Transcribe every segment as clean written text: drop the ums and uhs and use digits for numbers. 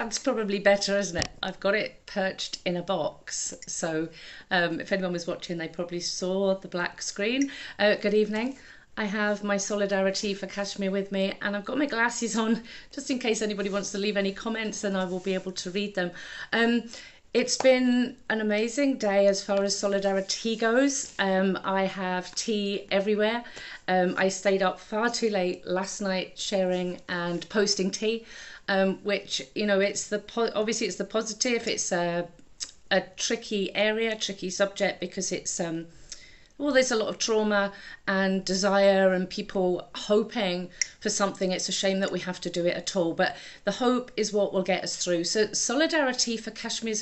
That's probably better, isn't it? I've got it perched in a box. So if anyone was watching, they probably saw the black screen. Good evening. I have my solidarity for Kashmir with me, and I've got my glasses on just in case anybody wants to leave any comments, and I will be able to read them. It's been an amazing day as far as solidarity goes. I have tea everywhere. I stayed up far too late last night sharing and posting tea, which, you know, obviously it's the positive. It's a tricky area, tricky subject, because it's well, there's a lot of trauma and desire and people hoping for something. It's a shame that we have to do it at all, but the hope is what will get us through. So solidarity for Kashmir is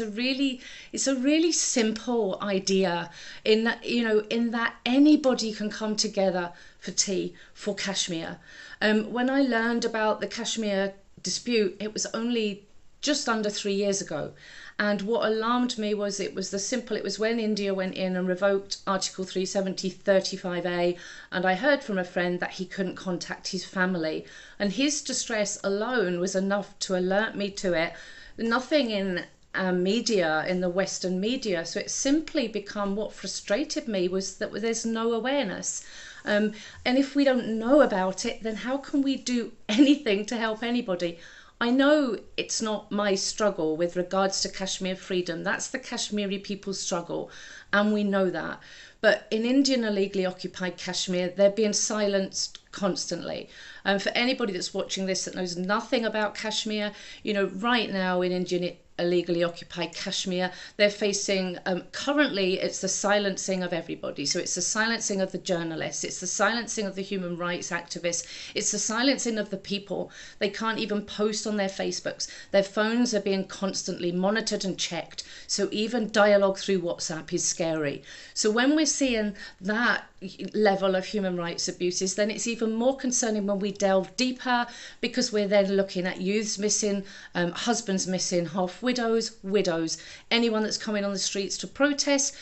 a really simple idea in that, you know, in that anybody can come together for tea for Kashmir. When I learned about the Kashmir dispute, it was only just under 3 years ago. And what alarmed me was it was when India went in and revoked Article 370 35A, and I heard from a friend that he couldn't contact his family, and his distress alone was enough to alert me to it. Nothing in media, in the Western media, so it simply become, what frustrated me was that there's no awareness. And if we don't know about it, then how can we do anything to help anybody? I know it's not my struggle with regards to Kashmir freedom. That's the Kashmiri people's struggle, and we know that. But in Indian illegally occupied Kashmir, they're being silenced constantly. For anybody that's watching this that knows nothing about Kashmir, you know, right now in Indian illegally occupied Kashmir, they're facing, currently it's the silencing of everybody. So it's the silencing of the journalists, it's the silencing of the human rights activists, it's the silencing of the people. They can't even post on their Facebooks. Their phones are being constantly monitored and checked. So even dialogue through WhatsApp is scary. So when we're seeing that level of human rights abuses, then it's even more concerning when we delve deeper, because we're then looking at youths missing, husbands missing, half widows, anyone that's coming on the streets to protest,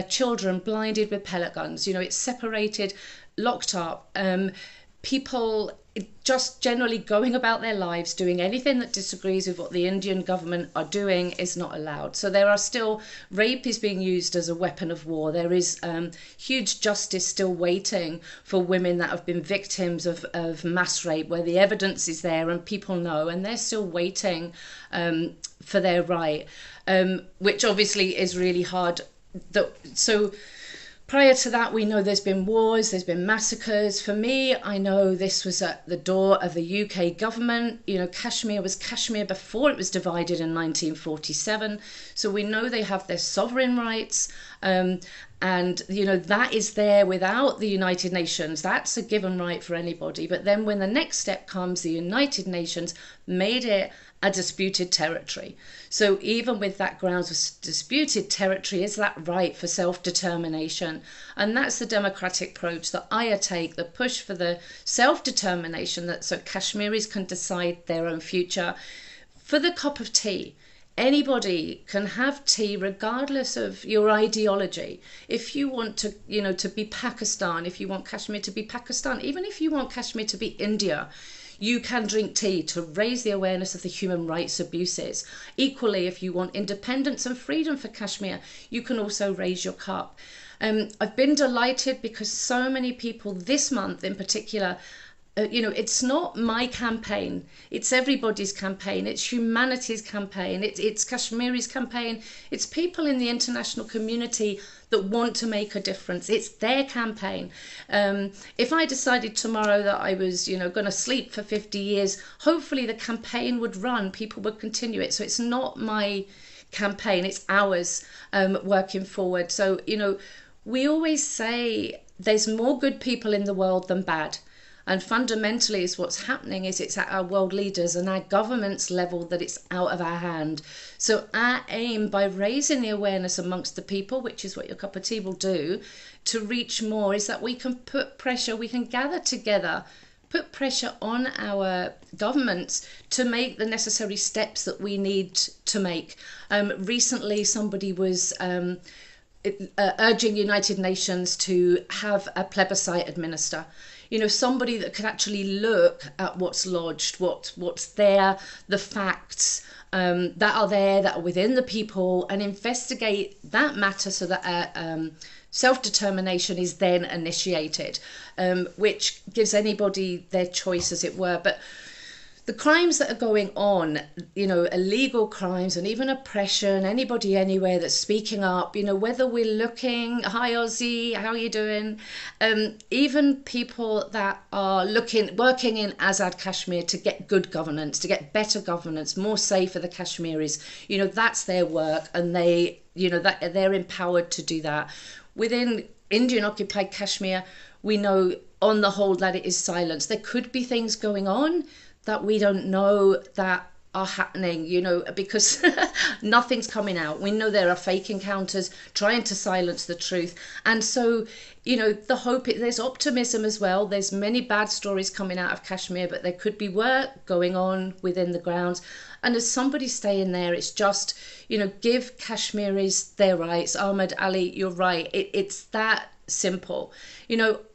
children blinded with pellet guns. You know, it's separated, locked up, people just generally going about their lives, doing anything that disagrees with what the Indian government are doing is not allowed. So there are still, rape is being used as a weapon of war. There is huge justice still waiting for women that have been victims of mass rape, where the evidence is there and people know, and they're still waiting for their right, which obviously is really hard. So prior to that, we know there's been wars, there's been massacres. For me, I know this was at the door of the UK government. You know, Kashmir was Kashmir before it was divided in 1947. So we know they have their sovereign rights. And, you know, that is there without the United Nations. That's a given right for anybody. But then when the next step comes, the United Nations made it a disputed territory. So even with that grounds of disputed territory is that right for self-determination. And that's the democratic approach that I take, the push for the self-determination, that so Kashmiris can decide their own future. For the cup of tea, anybody can have tea regardless of your ideology. If you want to, you know, to be Pakistan, if you want Kashmir to be Pakistan, even if you want Kashmir to be India, you can drink tea to raise the awareness of the human rights abuses. Equally, if you want independence and freedom for Kashmir, you can also raise your cup. I've been delighted because so many people this month in particular, you know, it's not my campaign, it's everybody's campaign, it's humanity's campaign, it's Kashmiri's campaign, it's people in the international community that want to make a difference. It's their campaign. If I decided tomorrow that I was, you know, going to sleep for 50 years, hopefully the campaign would run, people would continue it. So it's not my campaign, it's ours, working forward. So, you know, we always say there's more good people in the world than bad. And fundamentally is what's happening is it's at our world leaders and our governments level that it's out of our hand. So our aim by raising the awareness amongst the people, which is what your cup of tea will do, to reach more, is that we can put pressure, we can gather together, put pressure on our governments to make the necessary steps that we need to make. Recently, somebody was urging United Nations to have a plebiscite administer. You know, somebody that can actually look at what's lodged, what's there, the facts, that are there, that are within the people, and investigate that matter so that self-determination is then initiated, which gives anybody their choice, as it were. But the crimes that are going on, illegal crimes and even oppression, anybody anywhere that's speaking up, whether we're looking, hi Ozzy, how are you doing? Even people that are working in Azad Kashmir to get good governance, to get better governance, more safe for the Kashmiris, that's their work, and that they're empowered to do that. Within Indian occupied Kashmir, we know on the whole that it is silence. There could be things going on that we don't know that are happening, because nothing's coming out. We know there are fake encounters trying to silence the truth. And so, the hope, there's optimism as well. There's many bad stories coming out of Kashmir, but there could be work going on within the grounds. And as somebody staying there, it's just, give Kashmiris their rights. Ahmed Ali, you're right. It's that simple.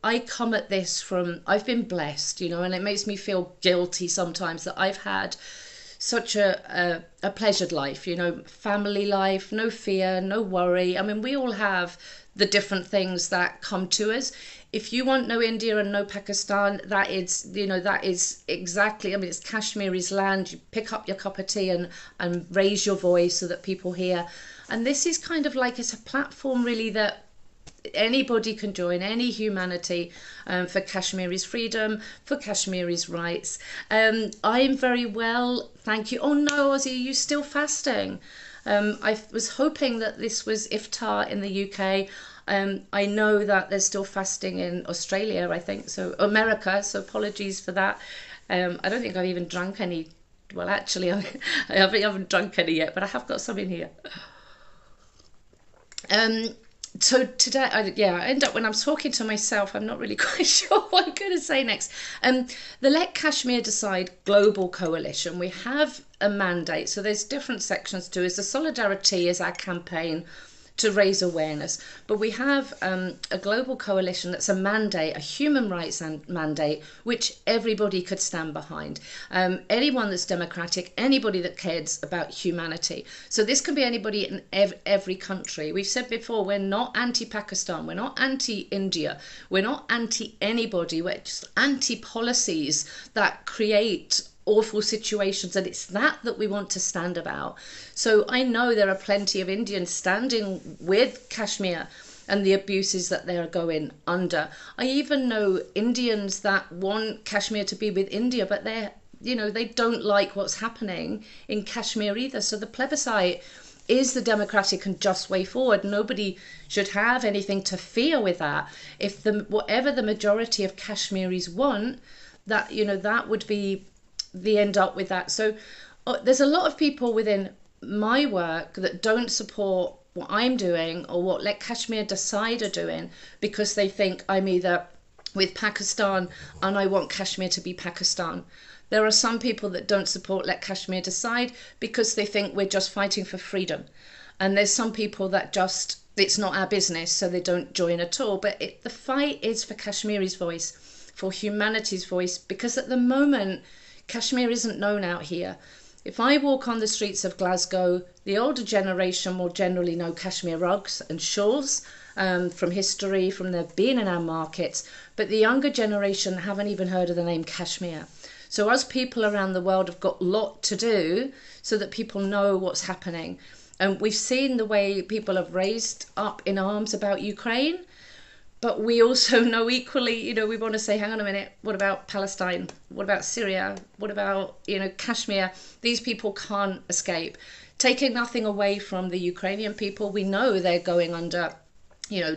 I come at this from, I've been blessed, and it makes me feel guilty sometimes that I've had such a pleasured life, family life, no fear, no worry. I mean, we all have the different things that come to us. If you want no India and no Pakistan, that is exactly, it's Kashmiri's land. You pick up your cup of tea and raise your voice so that people hear. And this is kind of like, it's a platform really that anybody can join, any humanity, for Kashmiri's freedom, for Kashmiri's rights. I'm very well, thank you. Oh no, Ozzy, are you still fasting? I was hoping that this was iftar in the UK. I know that there's still fasting in Australia, I think, so America, so apologies for that. I don't think I've even drunk any. Well, actually, I haven't drunk any yet, but I have got some in here. So today, I end up, when I'm talking to myself, I'm not really quite sure what I'm going to say next. The Let Kashmir Decide Global Coalition, we have a mandate. So there's different sections to it. The Solidarity is our campaign to raise awareness. But we have a global coalition that's a mandate, a human rights mandate, which everybody could stand behind. Anyone that's democratic, anybody that cares about humanity. So this can be anybody in every country. We've said before, we're not anti-Pakistan, we're not anti-India, we're not anti-anybody, we're just anti-policies that create awful situations, and it's that we want to stand about. So I know there are plenty of Indians standing with Kashmir and the abuses that they are going under. I even know Indians that want Kashmir to be with India, but they don't like what's happening in Kashmir either. So the plebiscite is the democratic and just way forward. Nobody should have anything to fear with that. If whatever the majority of Kashmiris want, that would be the end up with that. So there's a lot of people within my work that don't support what I'm doing or what Let Kashmir Decide are doing, because they think I'm either with Pakistan and I want Kashmir to be Pakistan. There are some people that don't support Let Kashmir Decide because they think we're just fighting for freedom. And there's some people that just, it's not our business, so they don't join at all. But the fight is for Kashmiri's voice, for humanity's voice, because at the moment, Kashmir isn't known out here. If I walk on the streets of Glasgow, the older generation will generally know Kashmir rugs and shawls from history, from their being in our markets, but the younger generation haven't even heard of the name Kashmir. So us people around the world have got a lot to do so that people know what's happening. And we've seen the way people have raised up in arms about Ukraine, but we also know equally, we want to say, hang on a minute, what about Palestine? What about Syria? What about, Kashmir? These people can't escape. Taking nothing away from the Ukrainian people, we know they're going under,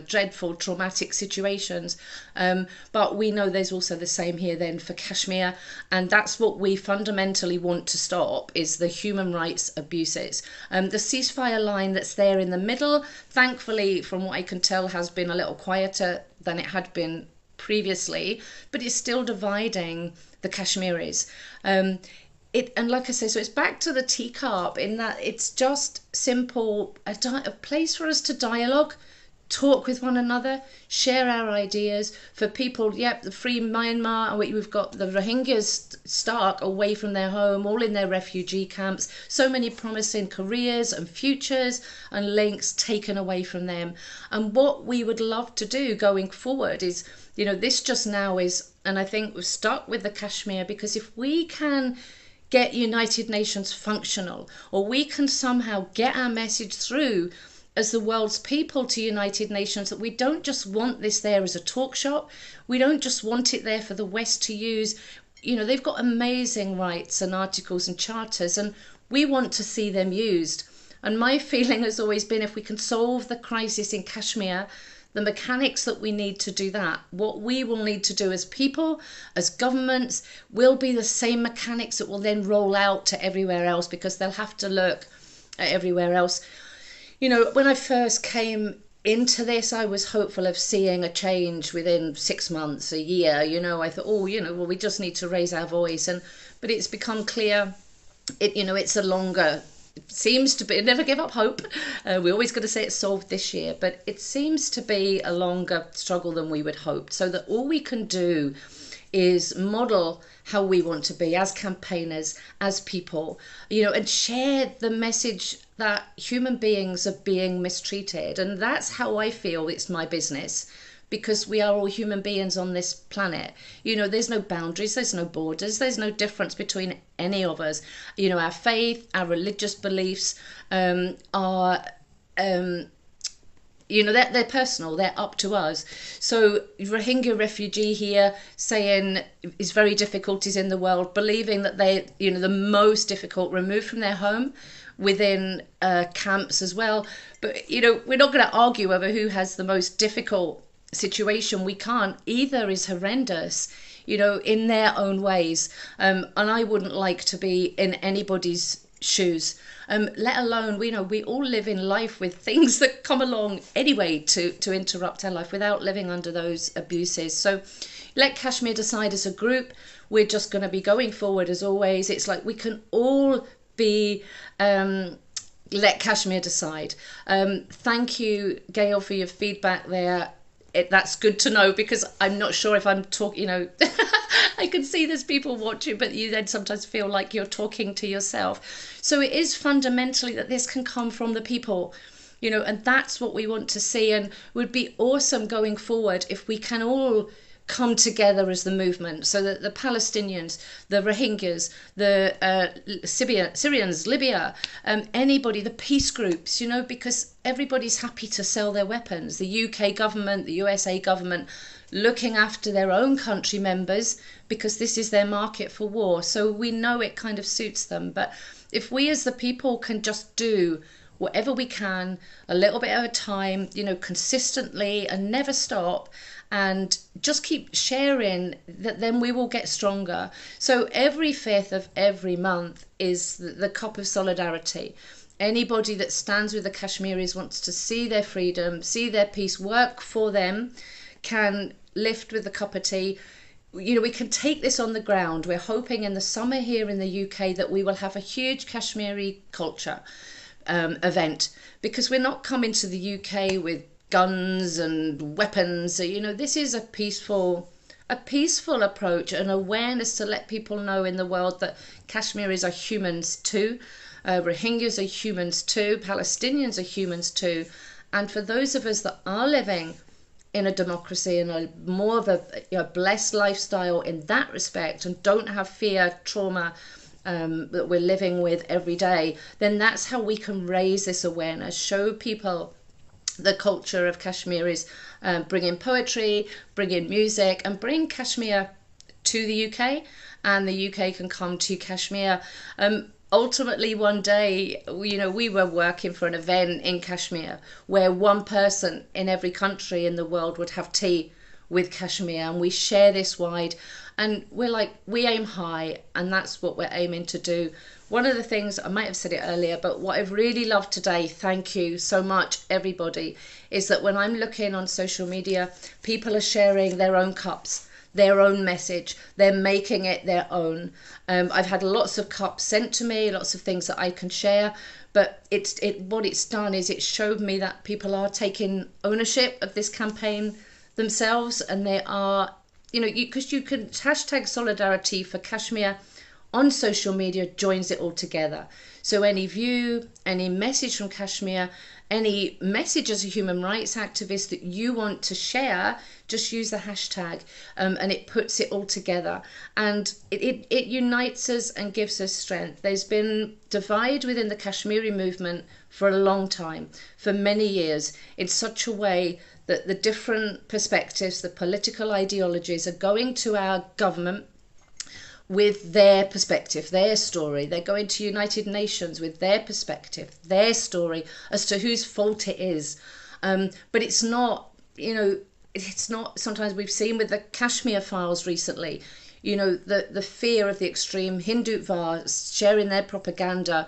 dreadful, traumatic situations. But we know there's also the same here then for Kashmir. And that's what we fundamentally want to stop, is the human rights abuses. The ceasefire line that's there in the middle, thankfully, from what I can tell, has been a little quieter than it had been previously, but it's still dividing the Kashmiris. And like I say, so it's back to the teacup in that it's just simple, a place for us to dialogue. talk with one another, share our ideas. For people, yep, the free Myanmar, and we've got the Rohingyas stuck away from their home, all in their refugee camps. So many promising careers and futures and links taken away from them. And what we would love to do going forward is, this just now is, and I think we've stuck with the Kashmir, because if we can get United Nations functional, or we can somehow get our message through as the world's people to United Nations, that we don't just want this there as a talk shop, we don't just want it there for the West to use. They've got amazing rights and articles and charters, and we want to see them used. And my feeling has always been, if we can solve the crisis in Kashmir, the mechanics that we need to do that, what we will need to do as people, as governments, will be the same mechanics that will then roll out to everywhere else, because they'll have to look at everywhere else. When I first came into this, I was hopeful of seeing a change within 6 months, a year. I thought, well, we just need to raise our voice. But it's become clear, it's a longer, it seems to be, never give up hope. We're always going to say it's solved this year, but it seems to be a longer struggle than we would hope. So that all we can do is model how we want to be as campaigners, as people, and share the message that human beings are being mistreated. And that's how I feel it's my business, because we are all human beings on this planet. There's no boundaries, there's no borders, there's no difference between any of us. Our faith, our religious beliefs are they're personal, they're up to us. So Rohingya refugee here saying his very difficulties in the world, believing that they, the most difficult, removed from their home, within camps as well. But, we're not going to argue over who has the most difficult situation. We can't. Either is horrendous, in their own ways. And I wouldn't like to be in anybody's shoes, let alone, we all live in life with things that come along anyway to interrupt our life, without living under those abuses. So let Kashmir decide as a group. We're just going to be going forward as always. It's like we can all be let Kashmir decide. Thank you, Gail, for your feedback there. That's good to know, because I'm not sure if I'm talking, I can see there's people watching, but you then sometimes feel like you're talking to yourself. So it is fundamentally that this can come from the people, and that's what we want to see. And would be awesome going forward if we can all come together as the movement, so that the Palestinians, the Rohingyas, the Syrians, Libya, anybody, the peace groups, because everybody's happy to sell their weapons. The UK government, the USA government, looking after their own country members, because this is their market for war. So we know it kind of suits them. But if we as the people can just do whatever we can, a little bit at a time, consistently, and never stop, and just keep sharing, that then we will get stronger. So every 5th of every month is the cup of solidarity. Anybody that stands with the Kashmiris, wants to see their freedom, see their peace, work for them, can lift with a cup of tea. We can take this on the ground. We're hoping in the summer here in the UK that we will have a huge Kashmiri culture event, because we're not coming to the UK with guns and weapons. This is a peaceful approach, an awareness to let people know in the world that Kashmiris are humans too, Rohingyas are humans too, Palestinians are humans too. And for those of us that are living in a democracy and a more of a blessed lifestyle in that respect, and don't have fear, trauma that we're living with every day, then that's how we can raise this awareness, show people the culture of Kashmiris, bring in poetry, bring in music, and bring Kashmir to the UK, and the UK can come to Kashmir. Ultimately, one day, we were working for an event in Kashmir where one person in every country in the world would have tea with Kashmir, and we share this wide, and we're like, we aim high, and that's what we're aiming to do. One of the things, I might have said it earlier, but what I've really loved today, thank you so much everybody, is that when I'm looking on social media, people are sharing their own cups, their own message. They're making it their own. I've had lots of cups sent to me, lots of things that I can share. But what it's done is it showed me that people are taking ownership of this campaign themselves, and they are, because you can hashtag solidarity for Kashmir on social media joins it all together. So any view, any message from Kashmir, any message as a human rights activist that you want to share, just use the hashtag, and it puts it all together, and it unites us and gives us strength. There's been divide within the Kashmiri movement for a long time, for many years, in such a way that the different perspectives, the political ideologies are going to our government with their perspective, their story. They're going to United Nations with their perspective, their story as to whose fault it is. But it's not, it's not, sometimes we've seen with the Kashmir files recently, the fear of the extreme Hindutva sharing their propaganda,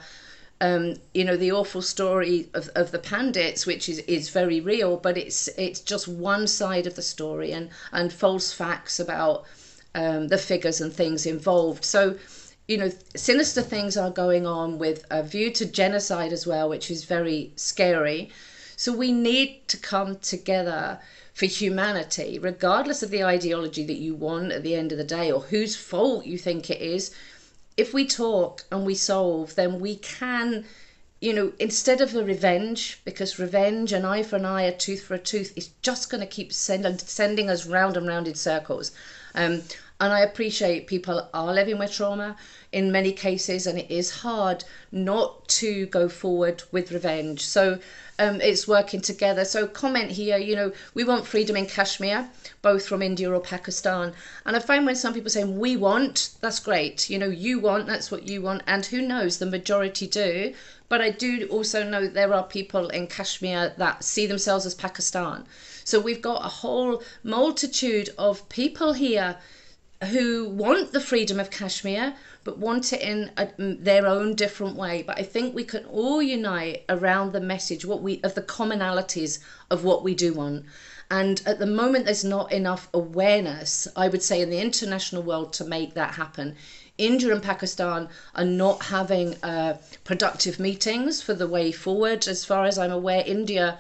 the awful story of the Pandits, which is very real, but it's just one side of the story, and false facts about the figures and things involved. So, sinister things are going on with a view to genocide as well, which is very scary. So we need to come together for humanity, regardless of the ideology that you want at the end of the day, or whose fault you think it is. If we talk and we solve, then we can, instead of the revenge, because revenge, an eye for an eye, a tooth for a tooth, is just going to keep sending us round and round in circles. And I appreciate people are living with trauma in many cases, and it is hard not to go forward with revenge. So it's working together. So comment here, we want freedom in Kashmir, both from India or Pakistan. And I find when some people say, we want, that's great. You want, that's what you want. And who knows, the majority do. But I do also know there are people in Kashmir that see themselves as Pakistan. So we've got a whole multitude of people here who want the freedom of Kashmir, but want it in their own different way. But I think we can all unite around the message, of the commonalities of what we do want. And at the moment, there's not enough awareness, I would say, in the international world to make that happen. India and Pakistan are not having productive meetings for the way forward. As far as I'm aware, India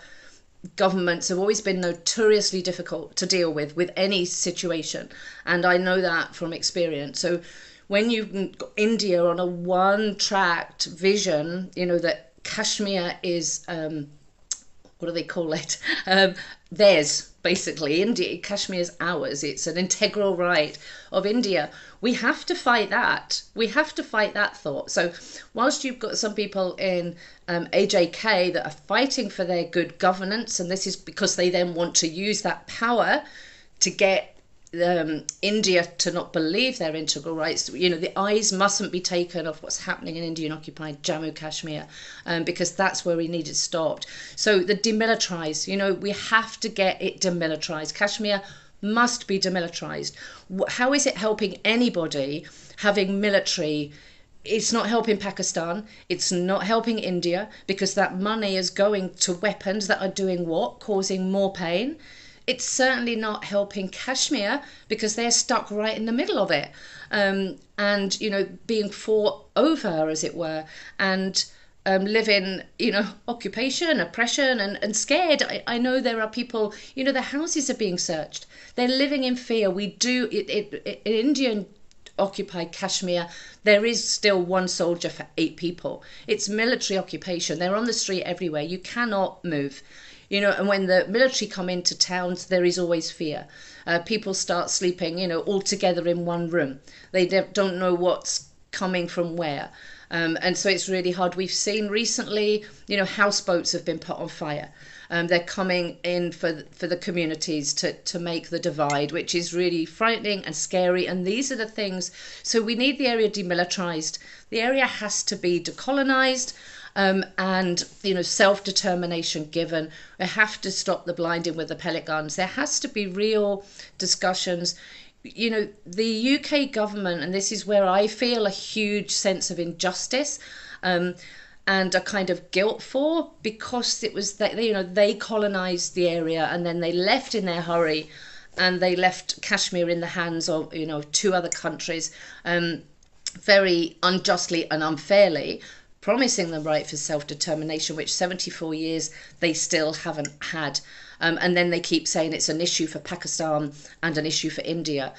governments have always been notoriously difficult to deal with any situation, and I know that from experience. So when you've got India on a one-tracked vision, that Kashmir is what do they call it, theirs, basically. Kashmir's ours. It's an integral right of India. We have to fight that. We have to fight that thought. So whilst you've got some people in AJK that are fighting for their good governance, and this is because they then want to use that power to get India to not believe their integral rights. The eyes mustn't be taken off what's happening in Indian occupied Jammu Kashmir, because that's where we need it stopped. So the demilitarized, we have to get it demilitarized. Kashmir must be demilitarized. How is it helping anybody having military? It's not helping Pakistan, it's not helping India, because that money is going to weapons that are doing what? Causing more pain. It's certainly not helping Kashmir, because they're stuck right in the middle of it, and being fought over, as it were, and living, occupation, oppression, and scared. I know there are people, their houses are being searched. They're living in fear. In Indian occupied Kashmir, there is still one soldier for 8 people. It's military occupation. They're on the street everywhere. You cannot move. And when the military come into towns, there is always fear. People start sleeping, all together in one room. They don't know what's coming from where. And so it's really hard. We've seen recently, houseboats have been put on fire. They're coming in for the communities to make the divide, which is really frightening and scary. And these are the things. So we need the area demilitarized. The area has to be decolonized. And self-determination given. We have to stop the blinding with the pellet guns. There has to be real discussions. The UK government, and this is where I feel a huge sense of injustice and a kind of guilt for, because it was that they colonized the area and then they left in their hurry. and they left Kashmir in the hands of, two other countries, very unjustly and unfairly, promising the right for self-determination, which 74 years they still haven't had. And then they keep saying it's an issue for Pakistan and an issue for India.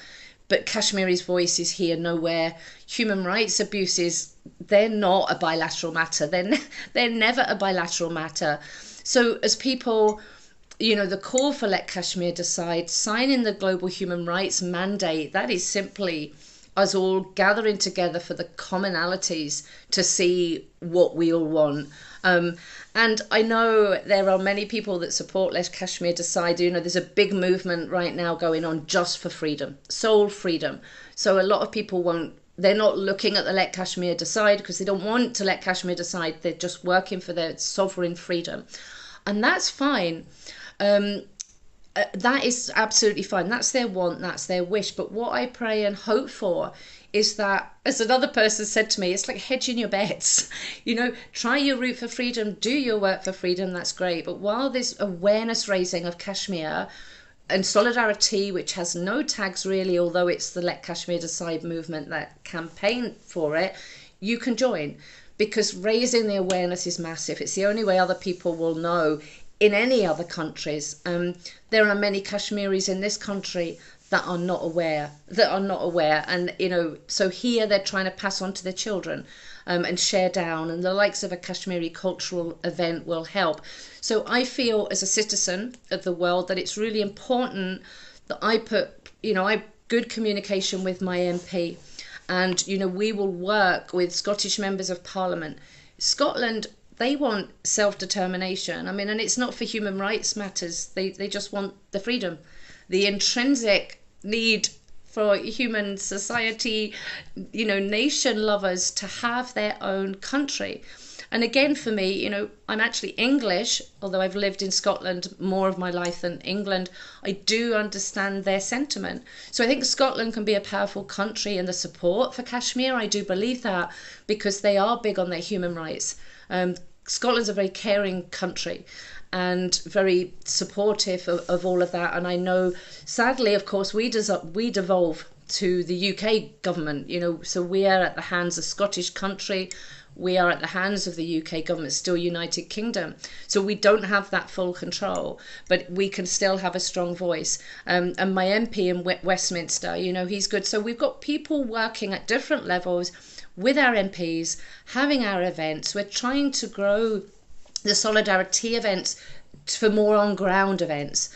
But Kashmiri's voice is here nowhere. Human rights abuses, they're not a bilateral matter. They're never a bilateral matter. So as people, the call for Let Kashmir Decide, signing the global human rights mandate, that is simply us all gathering together for the commonalities to see what we all want. And I know there are many people that support Let Kashmir Decide. There's a big movement right now going on just for freedom, sole freedom. So a lot of people they're not looking at the Let Kashmir Decide because they don't want to let Kashmir decide. They're just working for their sovereign freedom. And that's fine. That is absolutely fine. That's their want, that's their wish. But what I pray and hope for is that, as another person said to me, it's like hedging your bets. Try your route for freedom, do your work for freedom, that's great. But while there's awareness raising of Kashmir and solidarity, which has no tags really, although it's the Let Kashmir Decide movement that campaign for it, you can join, because raising the awareness is massive. It's the only way other people will know in any other countries. There are many Kashmiris in this country that are not aware. And, so here they're trying to pass on to their children and share down, and the likes of a Kashmiri cultural event will help. So I feel as a citizen of the world that it's really important that I put, I good communication with my MP, and, we will work with Scottish members of Parliament. Scotland, they want self-determination. And it's not for human rights matters. They just want the freedom, the intrinsic need for human society, nation lovers to have their own country. And again, for me, I'm actually English, although I've lived in Scotland more of my life than England. I do understand their sentiment. So I think Scotland can be a powerful country in the support for Kashmir. I do believe that, because they are big on their human rights. Scotland's a very caring country and very supportive of all of that. And I know, sadly, of course, we devolve to the UK government, so we are at the hands of Scottish country. We are at the hands of the UK government, still United Kingdom. So we don't have that full control, but we can still have a strong voice. And my MP in Westminster, he's good. So we've got people working at different levels with our MPs, having our events. We're trying to grow the solidarity events for more on-ground events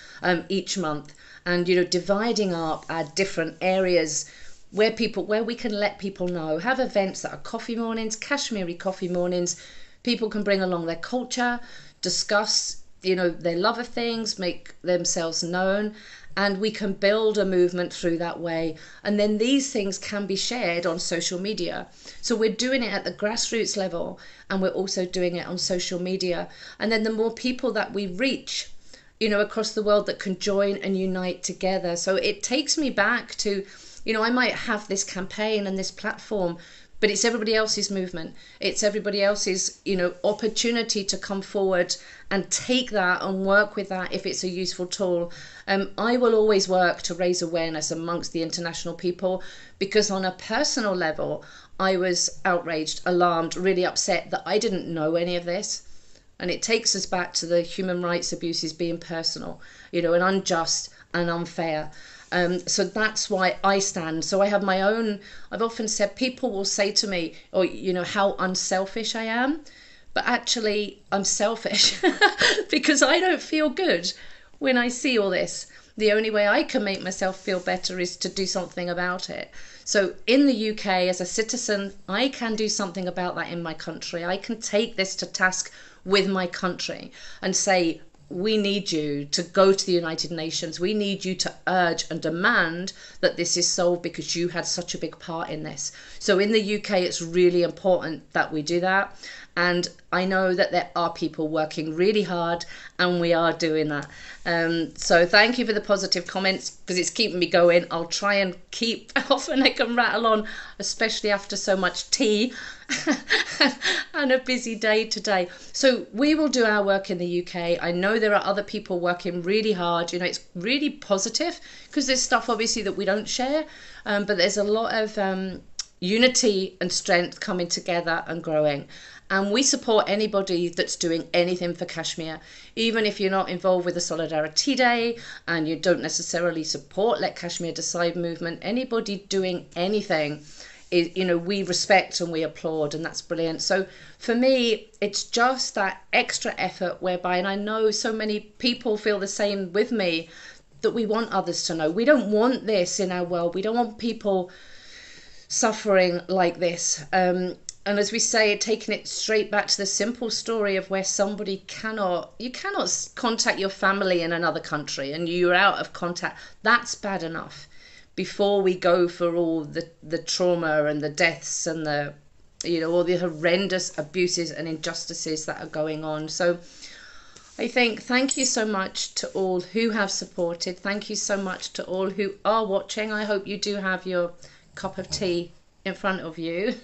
each month, and dividing up our different areas where we can let people know, have events that are coffee mornings, Kashmiri coffee mornings. People can bring along their culture, discuss their love of things, make themselves known, and we can build a movement through that way. And then these things can be shared on social media. So we're doing it at the grassroots level, and we're also doing it on social media. And then the more people that we reach, across the world, that can join and unite together. So it takes me back to, I might have this campaign and this platform, but it's everybody else's movement. It's everybody else's, opportunity to come forward and take that and work with that if it's a useful tool. I will always work to raise awareness amongst the international people, because on a personal level, I was outraged, alarmed, really upset that I didn't know any of this. And it takes us back to the human rights abuses being personal, and unjust and unfair. So that's why I stand. So I have my own, I've often said, people will say to me, how unselfish I am. But actually, I'm selfish because I don't feel good when I see all this. The only way I can make myself feel better is to do something about it. So in the UK, as a citizen, I can do something about that in my country. I can take this to task with my country and say, we need you to go to the United Nations. We need you to urge and demand that this is solved, because you had such a big part in this. So in the UK, it's really important that we do that. And I know that there are people working really hard, and we are doing that. So thank you for the positive comments, because it's keeping me going. I'll try and keep often I can rattle on, especially after so much tea and a busy day today. So we will do our work in the UK. I know there are other people working really hard. You know, it's really positive, because there's stuff obviously that we don't share, but there's a lot of unity and strength coming together and growing. And we support anybody that's doing anything for Kashmir, even if you're not involved with the Solidarity Day and you don't necessarily support Let Kashmir Decide movement. Anybody doing anything, you know, we respect and we applaud, and that's brilliant. So for me, it's just that extra effort whereby, and I know so many people feel the same with me, that we want others to know. We don't want this in our world. We don't want people suffering like this. And as we say, taking it straight back to the simple story of where somebody you cannot contact your family in another country and you're out of contact. That's bad enough before we go for all the trauma and the deaths and the, you know, all the horrendous abuses and injustices that are going on. So I think thank you so much to all who have supported. Thank you so much to all who are watching. I hope you do have your cup of tea in front of you.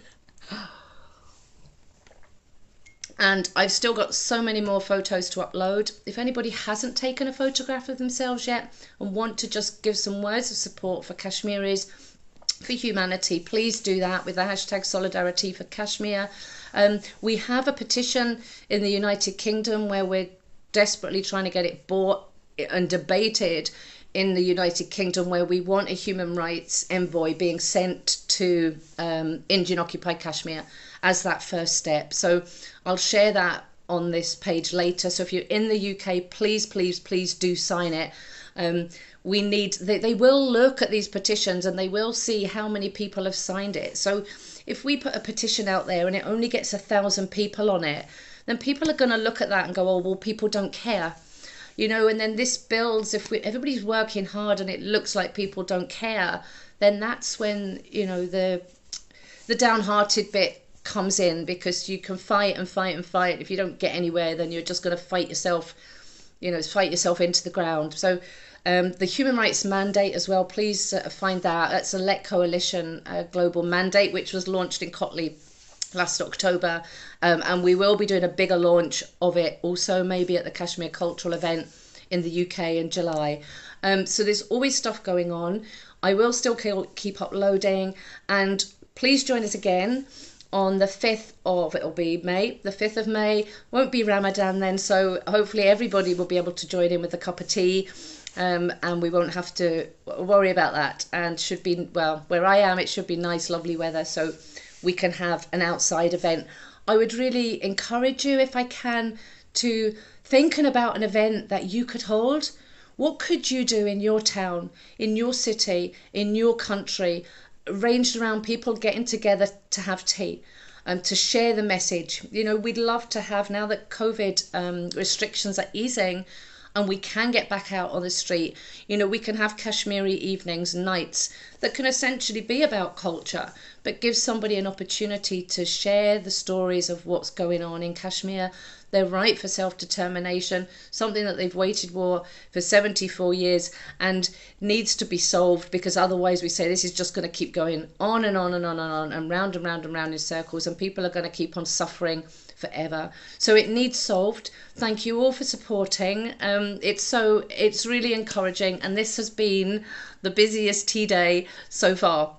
And I've still got so many more photos to upload. If anybody hasn't taken a photograph of themselves yet and want to just give some words of support for Kashmiris, for humanity, please do that with the hashtag Solidarity for Kashmir. We have a petition in the United Kingdom where we're desperately trying to get it bought and debated in the United Kingdom, where we want a human rights envoy being sent to Indian occupied Kashmir as that first step. So I'll share that on this page later. So if you're in the UK, please, please, please do sign it. We need, they will look at these petitions and they will see how many people have signed it. So if we put a petition out there and it only gets 1,000 people on it, then people are going to look at that and go, oh, well, people don't care. You know, and then this builds, if everybody's working hard and it looks like people don't care, then that's when, you know, the downhearted bit comes in, because you can fight and fight and fight. If you don't get anywhere, then you're just going to fight yourself, you know, fight yourself into the ground. So the human rights mandate as well, please find that. That's a Let Coalition global mandate, which was launched in Cotley last October, and we will be doing a bigger launch of it also, maybe at the Kashmir Cultural event in the UK in July. So there's always stuff going on. I will still keep uploading, and please join us again on the 5th of, it'll be May, the 5th of May. Won't be Ramadan then, so hopefully everybody will be able to join in with a cup of tea, and we won't have to worry about that. And should be, well, where I am, it should be nice, lovely weather, so we can have an outside event. I would really encourage you, if I can, to thinking about an event that you could hold. What could you do in your town, in your city, in your country, arranged around people getting together to have tea and to share the message? You know, we'd love to have, now that COVID restrictions are easing and we can get back out on the street, you know, we can have Kashmiri evenings and nights that can essentially be about culture, but give somebody an opportunity to share the stories of what's going on in Kashmir, their right for self-determination, something that they've waited for 74 years and needs to be solved, because otherwise we say this is just going to keep going on and on and on and on and round and round and round in circles, and people are going to keep on suffering forever. So it needs solved. Thank you all for supporting. It's really encouraging, and this has been the busiest tea day so far.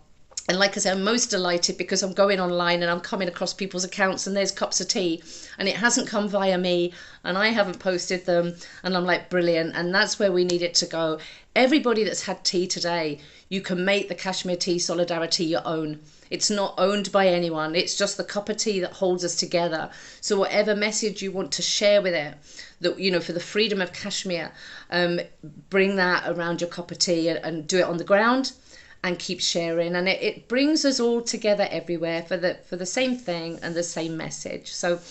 And like I said, I'm most delighted because I'm going online and I'm coming across people's accounts and there's cups of tea, and it hasn't come via me and I haven't posted them, and I'm like, brilliant. And that's where we need it to go. Everybody that's had tea today, you can make the Kashmir Tea Solidarity your own. It's not owned by anyone. It's just the cup of tea that holds us together. So whatever message you want to share with it, that, you know, for the freedom of Kashmir, bring that around your cup of tea and do it on the ground and keep sharing. And it brings us all together everywhere for the same thing and the same message. So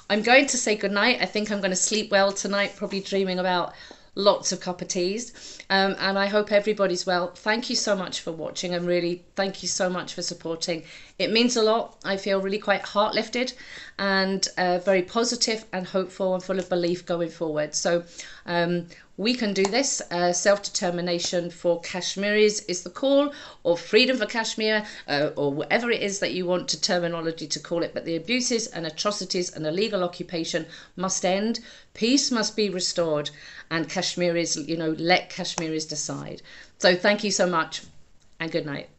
I'm going to say goodnight. I think I'm going to sleep well tonight, probably dreaming about lots of cup of teas, and I hope everybody's well. Thank you so much for watching, and really thank you so much for supporting. It means a lot. I feel really quite heart lifted and very positive and hopeful and full of belief going forward. So we can do this. Self-determination for Kashmiris is the call, or freedom for Kashmir, or whatever it is that you want to terminology to call it. But the abuses and atrocities and illegal occupation must end. Peace must be restored, and Kashmiris, let Kashmiris decide. So thank you so much, and good night.